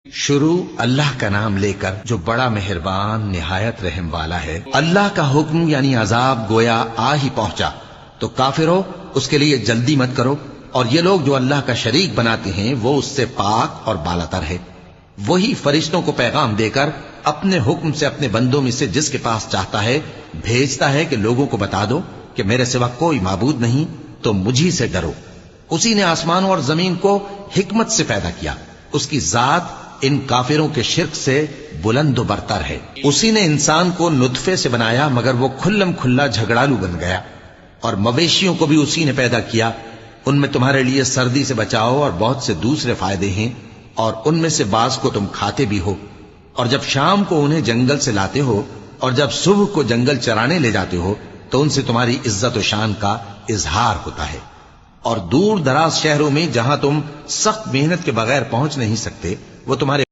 شروع اللہ کا نام لے کر جو بڑا مہربان نہایت رحم والا ہے۔ اللہ کا حکم یعنی عذاب گویا آ ہی پہنچا تو کافرو اس کے لیے جلدی مت کرو، اور یہ لوگ جو اللہ کا شریک بناتے ہیں وہ اس سے پاک اور بالاتر ہے۔ وہی فرشتوں کو پیغام دے کر اپنے حکم سے اپنے بندوں میں سے جس کے پاس چاہتا ہے بھیجتا ہے کہ لوگوں کو بتا دو کہ میرے سوا کوئی معبود نہیں تو مجھی سے ڈرو۔ اسی نے آسمانوں اور زمین کو حکمت سے پیدا کیا، اس کی ذات ان کافروں کے شرک سے بلند و برتر ہے۔ اسی نے انسان کو نطفے سے بنایا مگر وہ کھلم کھلا جھگڑالو بن گیا، اور مویشیوں کو بھی اسی نے پیدا کیا، ان میں تمہارے لیے سردی سے بچاؤ اور بہت سے دوسرے فائدے ہیں، اور ان میں سے بعض کو تم کھاتے بھی ہو، اور جب شام کو انہیں جنگل سے لاتے ہو اور جب صبح کو جنگل چرانے لے جاتے ہو تو ان سے تمہاری عزت و شان کا اظہار ہوتا ہے۔ اور دور دراز شہروں میں جہاں تم سخت محنت کے بغیر پہنچ نہیں سکتے وہ تمہارے